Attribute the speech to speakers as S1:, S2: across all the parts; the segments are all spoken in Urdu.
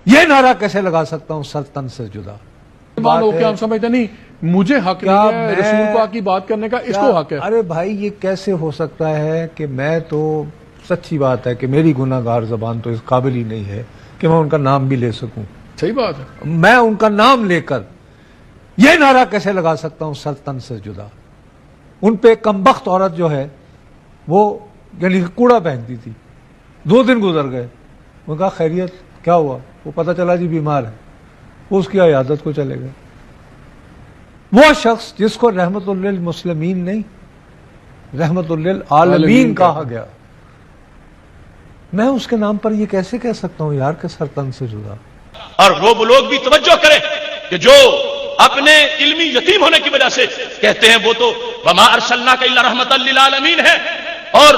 S1: یہ نعرہ کیسے لگا سکتا ہوں سر تن سے جدا؟
S2: بات ہو کہ ہم سمجھتے نہیں مجھے حق نہیں ہے رسول پاک کی بات کرنے کا، اس کو حق ہے۔
S1: ارے بھائی یہ کیسے ہو سکتا ہے کہ میں تو سچی بات ہے کہ میری گناہ گار زبان تو اس قابل ہی نہیں ہے کہ میں ان کا نام بھی لے سکوں۔
S2: صحیح بات ہے،
S1: میں ان کا نام لے کر یہ نعرہ کیسے لگا سکتا ہوں سر تن سے جدا؟ ان پہ کمبخت عورت جو ہے وہ یعنی کوڑا پہنتی تھی، 2 دن گزر گئے، ان کا خیریت کیا ہوا؟ وہ پتہ چلا جی بیمار ہے، وہ اس کی عیادت کو چلے گئے۔ وہ شخص جس کو رحمت للمسلمین نہیں رحمت للعالمین کہا گیا، میں اس کے نام پر یہ کیسے کہہ سکتا ہوں یار کہ سر تن سے جدا؟
S3: اور وہ لوگ بھی توجہ کریں کہ جو اپنے علمی یتیم ہونے کی وجہ سے کہتے ہیں وہ تو وما ارسلناک الا رحمت للعالمین ہے، اور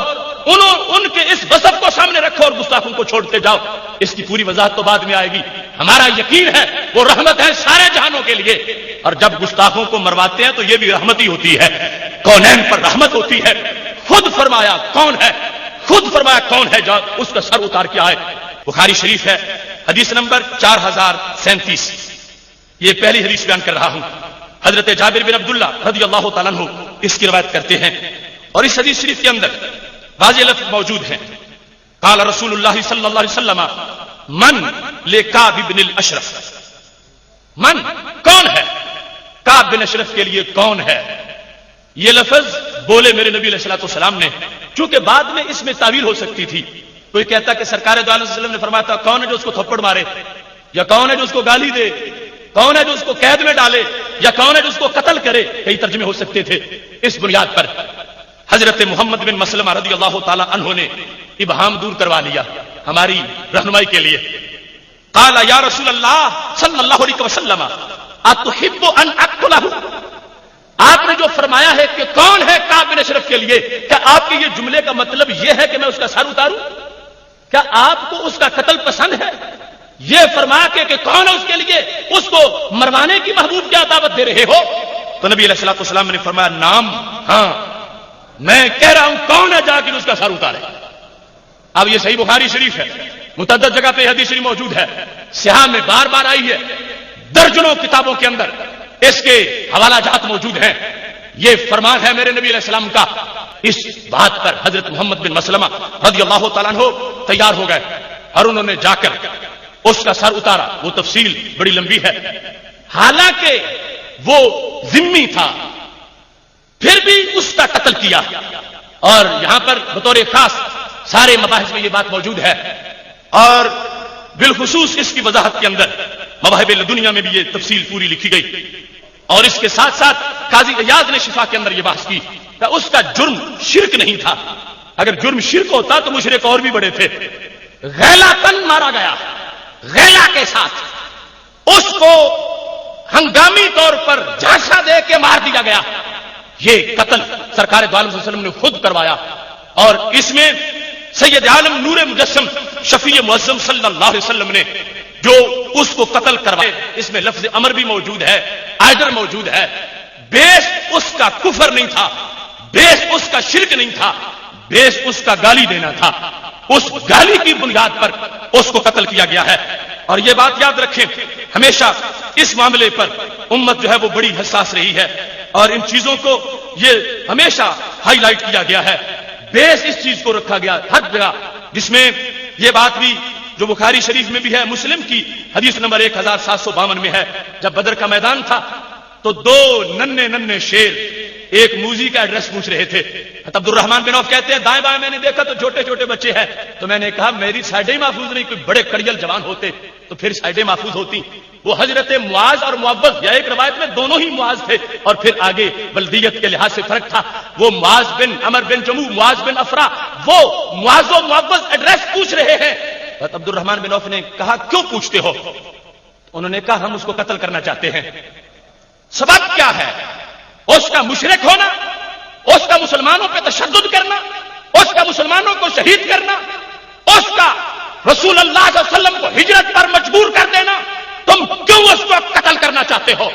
S3: ان کے اس وصف کو سامنے رکھو اور گستاخوں کو چھوڑتے جاؤ۔ اس کی پوری وضاحت تو بعد میں آئے گی۔ ہمارا یقین ہے وہ رحمت ہے سارے جہانوں کے لیے، اور جب گستاخوں کو مرواتے ہیں تو یہ بھی رحمت ہی ہوتی ہے، کونین پر رحمت ہوتی ہے۔ خود فرمایا کون ہے، خود فرمایا کون ہے جو اس کا سر اتار کے آئے۔ بخاری شریف ہے، حدیث نمبر 4037، یہ پہلی حدیث بیان کر رہا ہوں۔ حضرت جابر بن عبداللہ رضی اللہ تعالیٰ عنہ اس کی روایت کرتے ہیں، اور اس حدیث شریف کے اندر واضح لفظ موجود ہیں۔ قال رسول اللہ صلی اللہ علیہ وسلم من لکعب بن الاشرف، من کون ہے، کعب بن اشرف کے لیے کون ہے؟ یہ لفظ بولے میرے نبی علیہ الصلوۃ والسلام نے، چونکہ بعد میں اس میں تعویل ہو سکتی تھی۔ کوئی کہتا کہ سرکار دو عالم صلی اللہ علیہ وسلم نے فرمایا تھا کون ہے جو اس کو تھپڑ مارے، یا کون ہے جو اس کو گالی دے، کون ہے جو اس کو قید میں ڈالے، یا کون ہے جو اس کو قتل کرے، کئی ترجمے ہو سکتے تھے۔ اس بنیاد پر حضرت محمد بن مسلمہ رضی اللہ تعالی عنہ نے ابہام دور کروا لیا ہماری رہنمائی کے لیے۔ قال یا رسول اللہ صلی اللہ علیہ وسلم اتحب ان اقتلہ، آپ نے جو فرمایا ہے کہ کون ہے کعب بن اشرف کے لیے، کیا آپ کے یہ جملے کا مطلب یہ ہے کہ میں اس کا سر اتاروں؟ کیا آپ کو اس کا قتل پسند ہے؟ یہ فرما کہ کون ہے اس کے لیے، اس کو مروانے کی محبوب کیا دعوت دے رہے ہو؟ تو نبی علیہ الصلوۃ والسلام نے فرمایا نام، ہاں میں کہہ رہا ہوں کون ہے جا کے اس کا سر اتارے۔ اب یہ صحیح بخاری شریف ہے، متعدد جگہ پہ حدیث شریف موجود ہے، سیاہ میں بار بار آئی ہے، درجنوں کتابوں کے اندر اس کے حوالہ جات موجود ہیں۔ یہ فرمان ہے میرے نبی علیہ السلام کا۔ اس بات پر حضرت محمد بن مسلمہ رضی اللہ تعالیٰ عنہ تیار ہو گئے، اور انہوں نے جا کر اس کا سر اتارا۔ وہ تفصیل بڑی لمبی ہے، حالانکہ وہ ذمہ تھا، پھر بھی اس کا قتل کیا۔ اور یہاں پر بطور خاص سارے مباحث میں یہ بات موجود ہے، اور بالخصوص اس کی وضاحت کے اندر مواہب لدنیا میں بھی یہ تفصیل پوری لکھی گئی۔ اور اس کے ساتھ ساتھ قاضی ایاز نے شفا کے اندر یہ بحث کی کہ اس کا جرم شرک نہیں تھا، اگر جرم شرک ہوتا تو مشرک اور بھی بڑے تھے۔ غیلاتن مارا گیا، غیلا کے ساتھ اس کو ہنگامی طور پر جھانسا دے کے مار دیا گیا۔ یہ قتل سرکار دو عالم صلی اللہ علیہ وسلم نے خود کروایا، اور اس میں سید عالم نور مجسم شفیع معظم صلی اللہ علیہ وسلم نے جو اس کو قتل کروایا، اس میں لفظ امر بھی موجود ہے، آرڈر موجود ہے۔ بیس اس کا کفر نہیں تھا، بیس اس کا شرک نہیں تھا، بیس اس کا گالی دینا تھا۔ اس گالی کی بنیاد پر اس کو قتل کیا گیا ہے۔ اور یہ بات یاد رکھیں، ہمیشہ اس معاملے پر امت جو ہے وہ بڑی حساس رہی ہے، اور ان چیزوں کو یہ ہمیشہ ہائی لائٹ کیا گیا ہے۔ بیس اس چیز کو رکھا گیا ہر جگہ، جس میں یہ بات بھی جو بخاری شریف میں بھی ہے، مسلم کی حدیث نمبر 1752 میں ہے، جب بدر کا میدان تھا تو 2 ننھے شیر ایک موزی کا ایڈریس پوچھ رہے تھے۔ عبد الرحمن بن عوف کہتے ہیں دائیں بائیں میں نے دیکھا تو چھوٹے چھوٹے بچے ہیں، تو میں نے کہا میری سائڈیں محفوظ نہیں، کوئی بڑے کڑیل جوان ہوتے تو پھر سائڈیں محفوظ ہوتی۔ وہ حضرت معاذ اور معوذ، یا ایک روایت میں دونوں ہی معاذ تھے، اور پھر آگے بلدیت کے لحاظ سے فرق تھا، وہ معاذ بن عمر بن جموع، معاذ بن افرا، وہ معاذ و معوذ ایڈریس پوچھ رہے ہیں۔ عبد الرحمن بن عوف نے کہا کیوں پوچھتے ہو؟ انہوں نے کہا ہم اس کو قتل کرنا چاہتے ہیں۔ سبب کیا ہے؟ اس کا مشرک ہونا، اس کا مسلمانوں پہ تشدد کرنا، اس کا مسلمانوں کو شہید کرنا، اس کا رسول اللہ صلی اللہ علیہ وسلم کو ہجرت پر مجبور کر دینا، تم کیوں اس کو قتل کرنا چاہتے ہو؟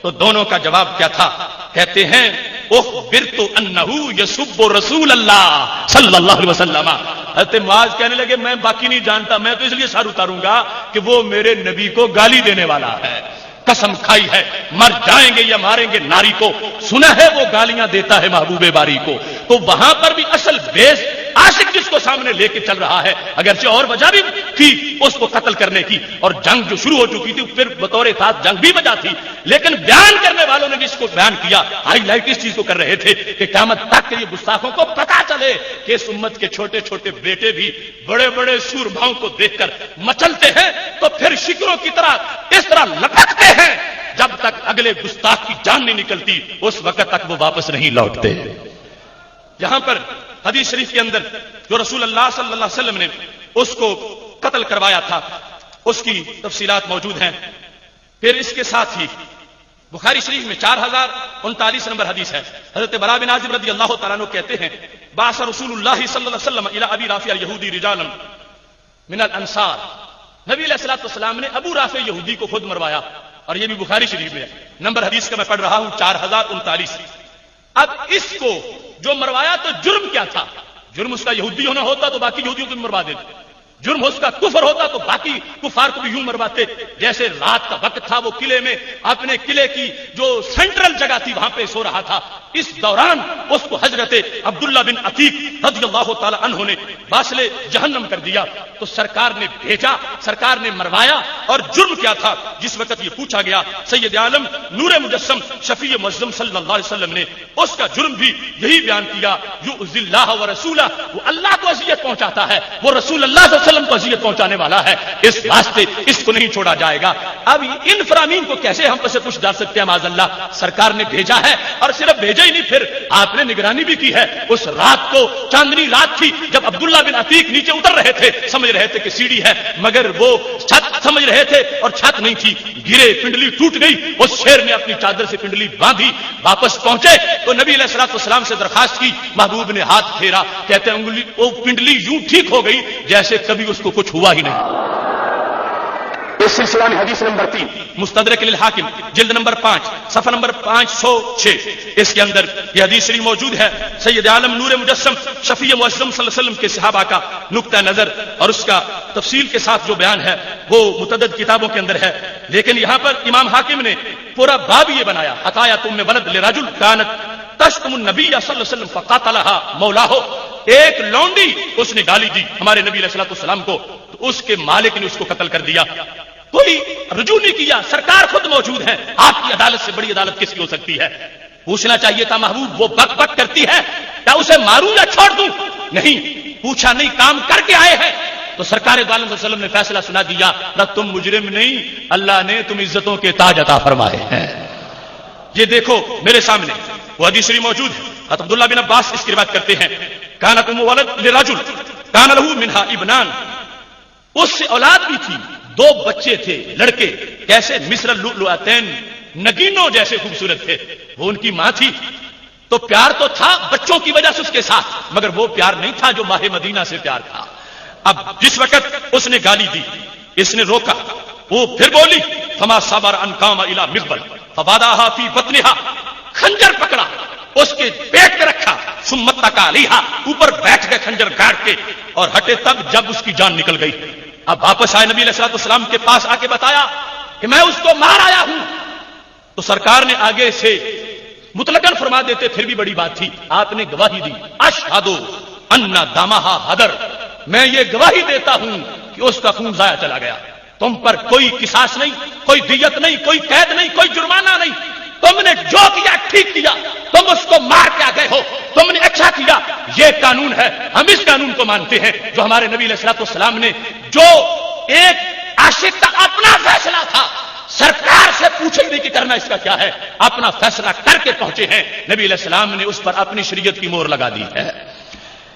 S3: تو دونوں کا جواب کیا تھا؟ کہتے ہیں اخبرت انہ یسب رسول اللہ صلی اللہ علیہ وسلم، حضرت معاذ کہنے لگے میں باقی نہیں جانتا، میں تو اس لیے سر اتاروں گا کہ وہ میرے نبی کو گالی دینے والا ہے، قسم کھائی ہے مر جائیں گے یا ماریں گے ناری کو، سنا ہے وہ گالیاں دیتا ہے محبوب باری کو۔ تو وہاں پر بھی اصل بیس عاشق جس کو سامنے لے کے چل رہا ہے، اگرچہ اور وجہ بھی تھی اس کو قتل کرنے کی، اور جنگ جو شروع ہو چکی تھی پھر بطور خاص جنگ بھی وجہ تھی، لیکن بیان کرنے والوں نے جس کو بیان کیا ہائی لائٹ اس چیز کو کر رہے تھے کہ قیامت تک یہ گستاخوں کو پتا چلے کہ اس امت کے چھوٹے چھوٹے بیٹے بھی بڑے بڑے سوربھاؤں کو دیکھ کر مچلتے ہیں تو پھر شکروں کی طرح اس طرح لپکتے ہیں، جب تک اگلے گستاخ کی جان نہیں نکلتی اس وقت تک وہ واپس نہیں لوٹتے۔ یہاں پر حدیث شریف کے اندر جو رسول اللہ صلی اللہ علیہ وسلم نے اس کو قتل کروایا تھا اس کی تفصیلات موجود ہیں۔ پھر اس کے ساتھ ہی بخاری شریف میں 4039 نمبر حدیث ہے، حضرت براء بن عازب رضی اللہ تعالیٰ عنہ کہتے ہیں بعث رسول اللہ صلی اللہ علیہ وسلم الی ابی رافع یہودی رجالا من الانصار، نبی علیہ الصلوۃ والسلام نے ابو رافع یہودی کو خود مروایا، اور یہ بھی بخاری شریف میں ہے، نمبر حدیث کا میں پڑھ رہا ہوں 4039۔ اب اس کو جو مروایا تو جرم کیا تھا؟ جرم اس کا یہودی ہونا ہوتا تو باقی یہودیوں کو بھی مروا دیتے، جرم اس کا کفر ہوتا تو باقی کفار کو بھی یوں مرواتے۔ جیسے رات کا وقت تھا، وہ قلعے میں اپنے قلعے کی جو سینٹرل جگہ تھی وہاں پہ سو رہا تھا، اس دوران اس کو حضرت عبداللہ بن عتیق رضی اللہ تعالی عنہ نے باصل جہنم کر دیا، تو سرکار نے بھیجا، سرکار نے مروایا، اور جرم کیا تھا؟ جس وقت یہ پوچھا گیا سید عالم نور مجسم شفیع معظم صلی اللہ علیہ وسلم نے اس کا جرم بھی یہی بیان کیا، یؤذی اللہ و رسولہ، وہ اللہ کو اذیت پہنچاتا ہے، وہ رسول اللہ صلی اللہ علیہ وسلم کو اذیت پہنچانے والا ہے، اس واسطے اس کو نہیں چھوڑا جائے گا۔ اب ان فرامین کو کیسے ہم پس پوچھ ڈال سکتے ہیں؟ معاذ اللہ، سرکار نے بھیجا ہے، اور صرف بھیجا ہی نہیں، پھر آپ نے نگرانی بھی کی ہے۔ اس رات کو چاندنی رات تھی، جب عبداللہ بن عتیق نیچے اتر رہے تھے، سمجھ رہے تھے کہ سیڑھی ہے، مگر وہ چھت سمجھ رہے تھے اور چھت نہیں تھی، گرے، پنڈلی ٹوٹ گئی، اس شیر نے اپنی چادر سے پنڈلی باندھی، واپس پہنچے تو نبی علیہ الصلوۃ والسلام سے درخواست کی، محبوب نے ہاتھ پھیرا، کہتے ہیں انگلی وہ پنڈلی یوں ٹھیک ہو گئی جیسے کبھی اس کو کچھ ہوا ہی نہیں۔ اس سلسلہ میں حدیث نمبر 3 مستدرک للحاکم جلد نمبر 5 صفحہ نمبر 506، اس کے اندر یہ حدیث شریف موجود ہے، سید عالم نور مجسم شفیع معظم صلی اللہ علیہ وسلم کے صحابہ کا نقطہ نظر اور اس کا تفصیل کے ساتھ جو بیان ہے وہ متعدد کتابوں کے اندر ہے، لیکن یہاں پر امام حاکم نے پورا باب یہ بنایا، حکایت ام ولد لرجل کانت تشتم النبی صلی اللہ علیہ وسلم فقاتلها مولاہ، ایک لونڈی اس نے گالی دی ہمارے نبی علیہ الصلوۃ والسلام کو، تو اس کے مالک نے اس کو قتل کر دیا، کوئی رجوع نہیں کیا، سرکار خود موجود ہیں، آپ کی عدالت سے بڑی عدالت کس کی ہو سکتی ہے؟ پوچھنا چاہیے تھا محبوب وہ بک بک کرتی ہے کیا اسے ماروں یا چھوڑ دوں؟ نہیں پوچھا، نہیں، کام کر کے آئے ہیں، تو سرکار دو عالم صلی اللہ علیہ وسلم نے فیصلہ سنا دیا، نہ تم مجرم نہیں، اللہ نے تم عزتوں کے تاج عطا فرمائے ہیں۔ یہ دیکھو میرے سامنے وہ حدیث شریف موجود ہے، عبداللہ بن عباس اس کی روایت کرتے ہیں، کانت ام ولد لرجل کان له منها ابنان، اس سے اولاد بھی تھی، 2 بچے تھے لڑکے، کیسے؟ مصر اللؤلؤتین، نگینوں جیسے خوبصورت تھے، وہ ان کی ماں تھی، تو پیار تو تھا بچوں کی وجہ سے اس کے ساتھ، مگر وہ پیار نہیں تھا جو ماہ مدینہ سے پیار تھا۔ اب جس وقت اس نے گالی دی، اس نے روکا، وہ پھر بولی، فما صبر ان قام الى مغبل فوضعها في بطنها، خنجر پکڑا، اس کے پیٹ پہ رکھا، ثم اتکا علیہا، اوپر بیٹھ گئے خنجر گاڑ کے، اور ہٹے تب جب اس کی جان نکل گئی۔ اب واپس آئے نبی علیہ الصلوۃ والسلام کے پاس آ کے بتایا کہ میں اس کو مار آیا ہوں، تو سرکار نے آگے سے مطلقاً فرما دیتے پھر بھی بڑی بات تھی، آپ نے گواہی دی، اشہد ان دمہا ہدر، میں یہ گواہی دیتا ہوں کہ اس کا خون ضائع چلا گیا، تم پر کوئی قصاص نہیں، کوئی دیت نہیں، کوئی قید نہیں، کوئی جرمانہ نہیں، تم نے جو کیا ٹھیک کیا، تم اس کو مار کے آ گئے ہو، تم نے اچھا کیا، یہ قانون ہے، ہم اس قانون کو مانتے ہیں جو ہمارے نبی علیہ الصلوۃ والسلام نے، جو ایک عاشق کا اپنا فیصلہ تھا، سرکار سے پوچھے نہیں کہ کرنا اس کا کیا ہے، اپنا فیصلہ کر کے پہنچے ہیں، نبی علیہ السلام نے اس پر اپنی شریعت کی مہر لگا دی ہے۔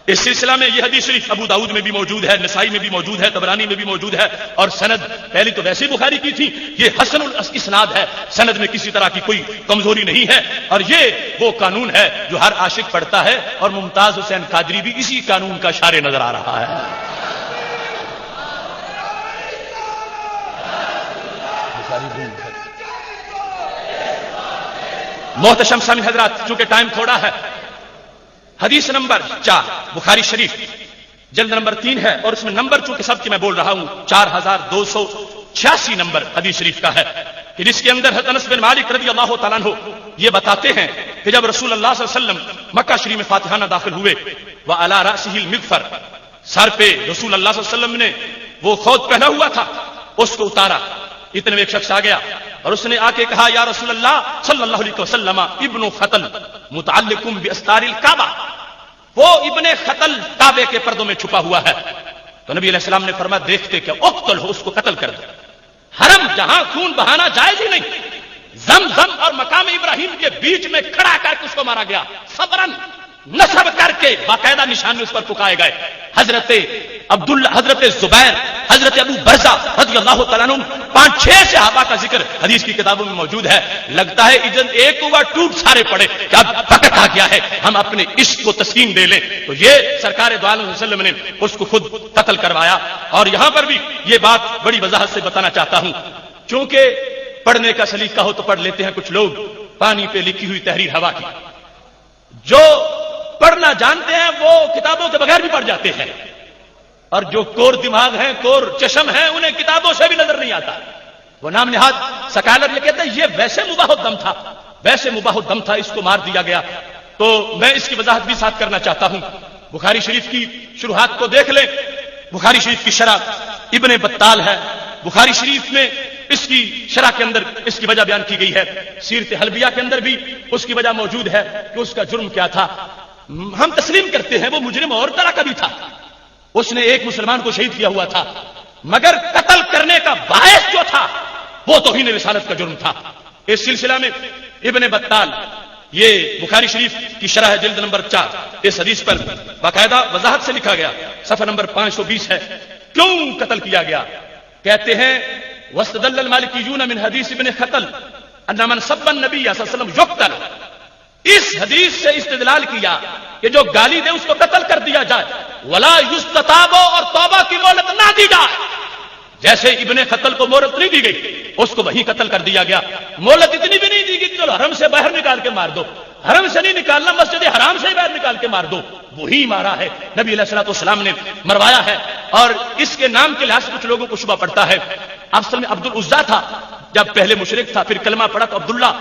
S3: اس سلسلہ میں یہ حدیث شریف ابو داؤد میں بھی موجود ہے، نسائی میں بھی موجود ہے، طبرانی میں بھی موجود ہے، اور سند پہلی تو ویسے بخاری کی تھی، یہ حسن الاسناد ہے، سند میں کسی طرح کی کوئی کمزوری نہیں ہے، اور یہ وہ قانون ہے جو ہر عاشق پڑھتا ہے، اور ممتاز حسین قادری بھی اسی قانون کا شارع نظر آ رہا ہے۔ محتشم سامعین حضرات، چونکہ ٹائم تھوڑا ہے، حدیث نمبر 4 بخاری شریف جلد نمبر 3 ہے، اور اس میں نمبر چونکہ سب کی میں بول رہا ہوں 4286 نمبر حدیث شریف کا ہے، کہ جس کے اندر حضرت انس بن مالک رضی اللہ تعالیٰ عنہ یہ بتاتے ہیں کہ جب رسول اللہ صلی اللہ علیہ وسلم مکہ شریف میں فاتحانہ داخل ہوئے، وعلی رأسہ المغفر، سر پہ رسول اللہ صلی اللہ علیہ وسلم نے وہ خود پہنا ہوا تھا، اس کو اتارا، اتنے میں ایک شخص آ گیا اور اس نے آ کے کہا یا رسول اللہ صلی اللہ علیہ وسلم ابن خطل متعلق باستار الکعبہ، وہ ابن خطل کعبے کے پردوں میں چھپا ہوا ہے۔ تو نبی علیہ السلام نے فرمایا دیکھتے کہ اقتل ہو، اس کو قتل کر دو، حرم جہاں خون بہانا جائز ہی نہیں، زمزم اور مقام ابراہیم کے بیچ میں کھڑا کر کے اس کو مارا گیا، صبرن نصب کر کے باقاعدہ نشان اس پر پکائے گئے۔ حضرت عبداللہ، حضرت زبیر، حضرت ابو برزہ رضی اللہ تعالیٰ عنہ، 5-6 صحابہ کا ذکر حدیث کی کتابوں میں موجود ہے۔ لگتا ہے اذن ایک ہوا ٹوٹ سارے پڑے کہ اب وقت آ گیا ہے ہم اپنے عشق کو تسکین دے لیں، تو یہ سرکار دو عالم صلی اللہ علیہ وسلم نے اس کو خود قتل کروایا۔ اور یہاں پر بھی یہ بات بڑی وضاحت سے بتانا چاہتا ہوں، چونکہ پڑھنے کا سلیقہ ہو تو پڑھ لیتے ہیں کچھ لوگ پانی پہ لکھی ہوئی تحریر ہوا کی، جو پڑھنا جانتے ہیں وہ کتابوں کے بغیر بھی پڑھ جاتے ہیں، اور جو کور دماغ ہیں، کور چشم ہیں، انہیں کتابوں سے بھی نظر نہیں آتا۔ وہ نام نہاد سکالر یہ کہتے ہیں یہ ویسے مباح الدم تھا، ویسے مباح الدم تھا، اس کو مار دیا گیا۔ تو میں اس کی وضاحت بھی ساتھ کرنا چاہتا ہوں۔ بخاری شریف کی شروحات کو دیکھ لیں، بخاری شریف کی شرح ابن بطال ہے، بخاری شریف میں اس کی شرح کے اندر اس کی وجہ بیان کی گئی ہے، سیرت حلبیہ کے اندر بھی اس کی وجہ موجود ہے کہ اس کا جرم کیا تھا۔ ہم تسلیم کرتے ہیں وہ مجرم اور طرح کا بھی تھا، اس نے ایک مسلمان کو شہید کیا ہوا تھا، مگر قتل کرنے کا باعث جو تھا وہ توہین رسالت کا جرم تھا۔ اس سلسلہ میں ابن بطال، یہ بخاری شریف کی شرح ہے جلد نمبر 4، اس حدیث پر باقاعدہ وضاحت سے لکھا گیا، صفحہ نمبر 520 ہے، کیوں قتل کیا گیا۔ کہتے ہیں واستدل المالکیون من حدیث ابن خطل ان من سب النبی صلی اللہ علیہ وسلم یقتل، اس حدیث سے استدلال کیا کہ جو گالی دے اس کو قتل کر دیا جائے، ولا یستتاب، اور توبہ کی مہلت نہ دی جائے۔ جیسے ابن خطل کو مہلت نہیں دی گئی، اس کو وہیں قتل کر دیا گیا۔ مہلت اتنی بھی نہیں دی گئی کہ چلو حرم سے باہر نکال کے مار دو، حرم سے نہیں نکالنا، مسجد حرام سے باہر نکال کے مار دو، وہی مارا ہے نبی علیہ الصلوۃ والسلام نے مروایا ہے۔ اور اس کے نام کے لحاظ سے کچھ لوگوں کو شبہ پڑتا ہے، اصل میں عبد العزیٰ تھا، جب پہلے مشرک تھا پھر کلمہ پڑھا تو عبداللہ،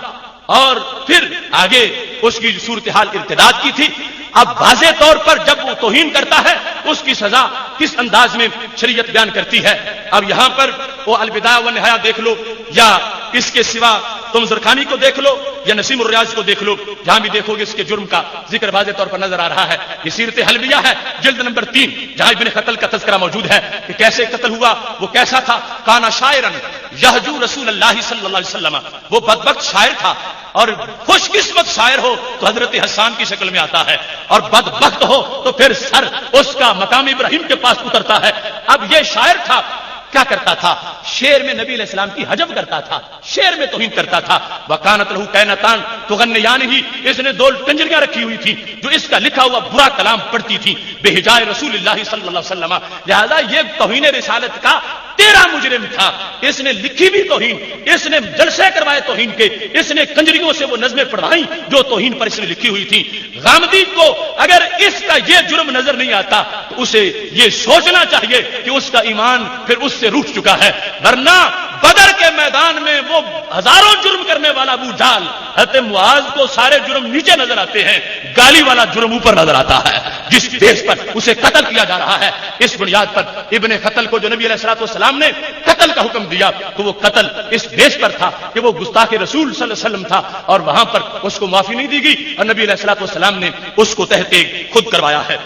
S3: اور پھر آگے اس کی صورتحال ارتداد کی تھی۔ اب واضح طور پر جب وہ توہین کرتا ہے اس کی سزا کس انداز میں شریعت بیان کرتی ہے۔ اب یہاں پر وہ البدایہ والنہایہ دیکھ لو، یا اس کے سوا تم زرخانی کو دیکھ لو، یا نسیم الریاض کو دیکھ لو، جہاں بھی دیکھو گے اس کے جرم کا ذکر واضح طور پر نظر آ رہا ہے۔ یہ سیرت حلبیہ ہے جلد نمبر 3، جہاں ابن خطل کا تذکرہ موجود ہے کہ کیسے قتل ہوا، وہ کیسا تھا۔ کانا شاعرا یہجو رسول اللہ صلی اللہ علیہ وسلم، وہ بدبخت شاعر تھا، اور خوش قسمت شاعر ہو تو حضرت حسان کی شکل میں آتا ہے، اور بدبخت ہو تو پھر سر اس کا مقام ابراہیم کے پاس اترتا ہے۔ اب یہ شاعر تھا، کیا کرتا تھا؟ شعر میں نبی علیہ السلام کی حجب کرتا تھا، شعر میں توہین کرتا تھا۔ وکانت لہو کینتان تغنیان، ہی اس نے 2 کنجریاں رکھی ہوئی تھی جو اس کا لکھا ہوا برا کلام پڑھتی تھی بے حجائے رسول اللہ صلی اللہ علیہ وسلم، لہذا یہ توہین رسالت کا 13 مجرم تھا۔ اس نے لکھی بھی توہین، اس نے جلسے کروائے توہین کے، اس نے کنجریوں سے وہ نظمیں پڑھائیں جو توہین پر اس نے لکھی ہوئی تھی۔ غامدی کو اگر اس کا یہ جرم نظر نہیں آتا تو اسے یہ سوچنا چاہیے کہ اس کا ایمان پھر اس سے روٹ چکا ہے، ورنہ بدر کے میدان میں وہ ہزاروں جرم کرنے والا ابو جہل، حضرت معاذ کو سارے جرم نیچے نظر آتے ہیں، گالی والا جرم اوپر نظر آتا ہے، جس بیس پر اسے قتل کیا جا رہا ہے۔ اس بنیاد پر ابن خطل کو جو نبی علیہ الصلوۃ والسلام نے قتل کا حکم دیا تو وہ قتل اس بیس پر تھا کہ وہ گستاخ رسول صلی اللہ علیہ وسلم تھا، اور وہاں پر اس کو معافی نہیں دی گئی، اور نبی علیہ الصلوۃ والسلام نے اس کو تحت خود کروایا ہے۔